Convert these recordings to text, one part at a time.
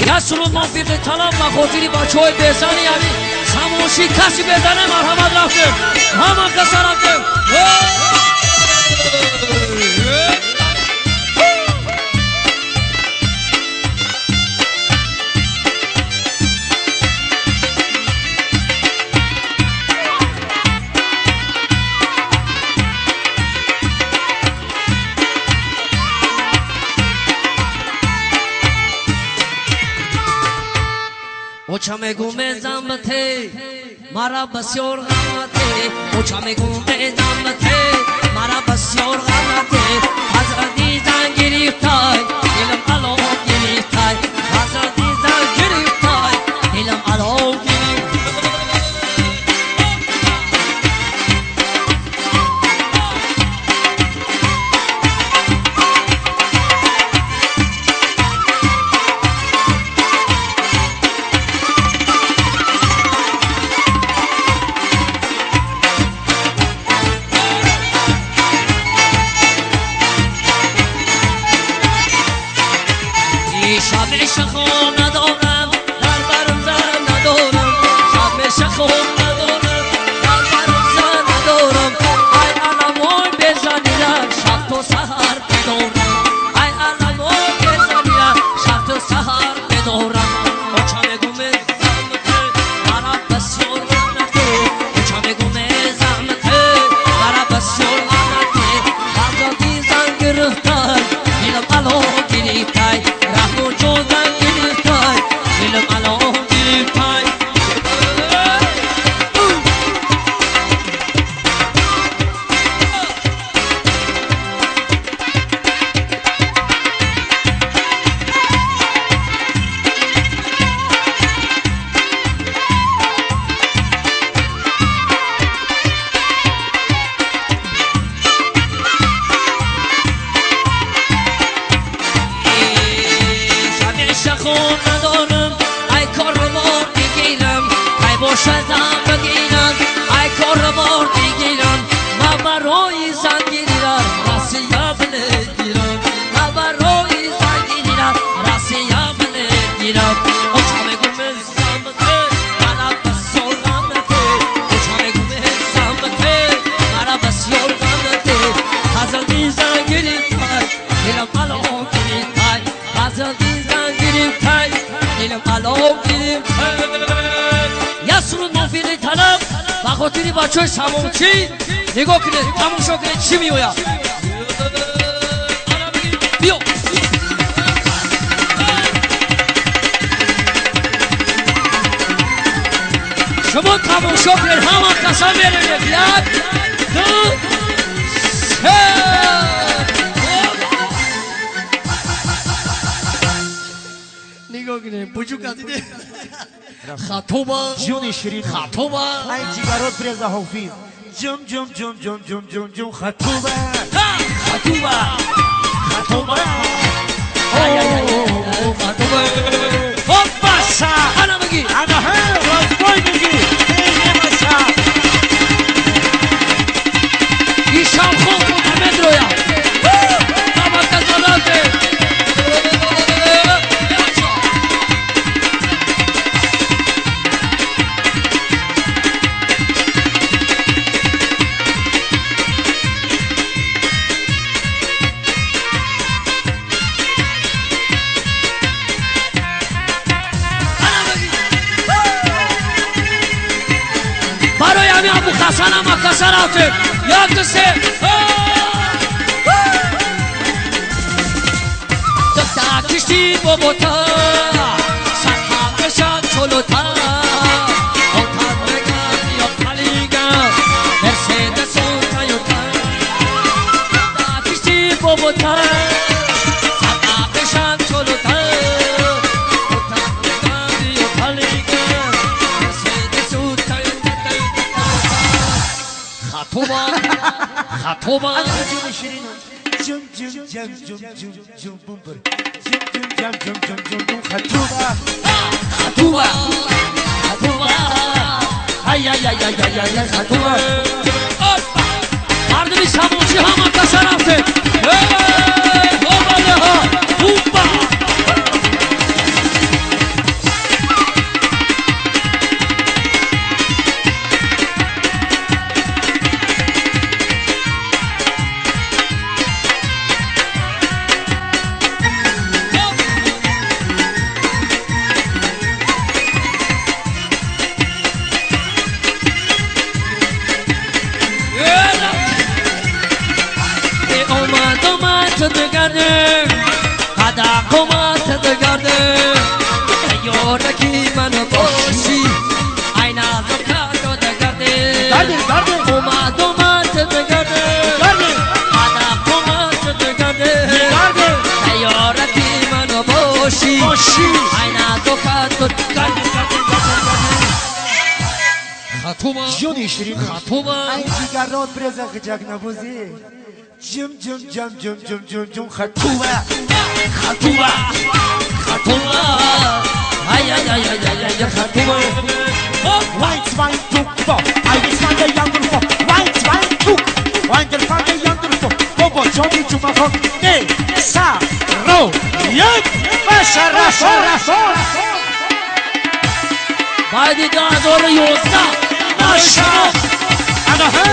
یسرو موفق طلب و خاطری بچه های بزنی یعنی سموشی کسی بزنه مرحمت رفته همه کسا رفته اوچا میگو مزمته مرا بسیار غمته اوچا میگو مزمته مرا بسیار غمته حضرتی زن گریفتای دلم علو گریفتای حضرتی زن گریفتای دلم علو خاطری بچه های سموچی نگاه کنه تماشا کنه چی میوید بیا شما تماشا کنید همه قسم برید یک دو سه نگاه کنه بجو کدیده خطوبه جون شیرین خطوبه ای جیگرات برز حافظ جم جم جم جم جم جم جم خطوبه خطوبه خطوبه خطوبه خب بسا انا بگی انا هم راستای بگی ایه بسا ایشان خوب محمد رویا بابا کسالاته Sana makasar altı yakısı Tıkta kişti bobota Sakha kışan çoluta Otan vegan yok kaliga Mercedes Toyota Tıkta kişti bobota Sakha kışan çoluta Otan vegan yok kaliga Mercedes Toyota خطوبه خطوبه جون شیرین جم جم جم جم جم جم بوم بر جم جم جم جم جم جم خطوبه خطوبه خطوبه ای ای ای ای ای خطوبه مردمی سموچی همه کسا رفته اوباله ها اوبا یارکی من باشی این از تو دگرده اومد دگرده ادب اومد دگرده یارکی من باشی این از تو خطوبه جونی شیرین خطوبه این جیگرات برزه خجاک نبوزی جم جم جم جم جم جم جم خطوبه خطوبه خطوبه ay ay ay ay ay ay خطوبه White wine took for I was on the young for White wine took Wine the fun the young for Bobo Johnny Jumafon Ne Sa Ro Yek Basha Rasha Rasha بعد 2011 Masha Ana ha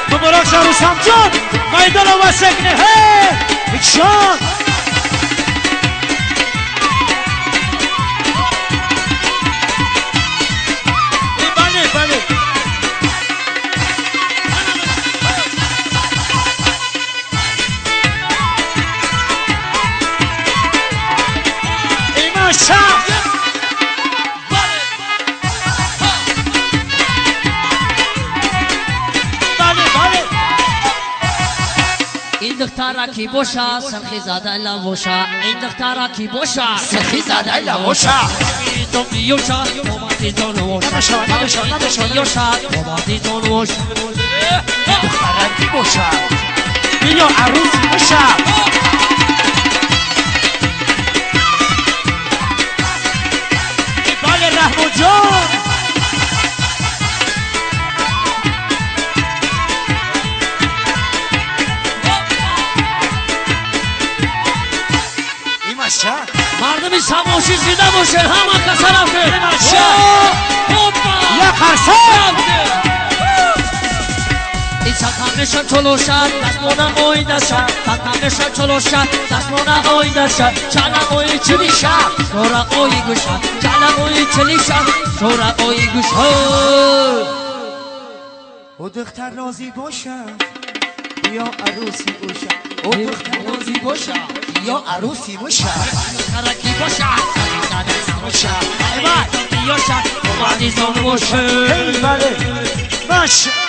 Mubarak Shahrukh Samjon Maidan wa sakne hai Ikshon این دخترا کی بوشا سرخی زاده لوشا این دخترا کی بوشا سرخی زاده لوشا تو بیوشا اومدی جانوش بیوشا اومدی جانوش دخترا کی بوشا بیا عروسی بوشا بله رحمو جان مردمی سماشی زیده باشه همه کسا رفته یا خرسان این سکمشن چلو شد دستمونه آیده شد سکمشن چلو شد دستمونه آیده شد چله آی چلی شد شورا آی گوشد چله آی چلی شد شورا آی گوشد او دختر راضی باشه یا عروسی باشه او دختر راضی باشه یا عروسی باشه ترکی باشه باشه یا شد اومدی زن باشه بله باشه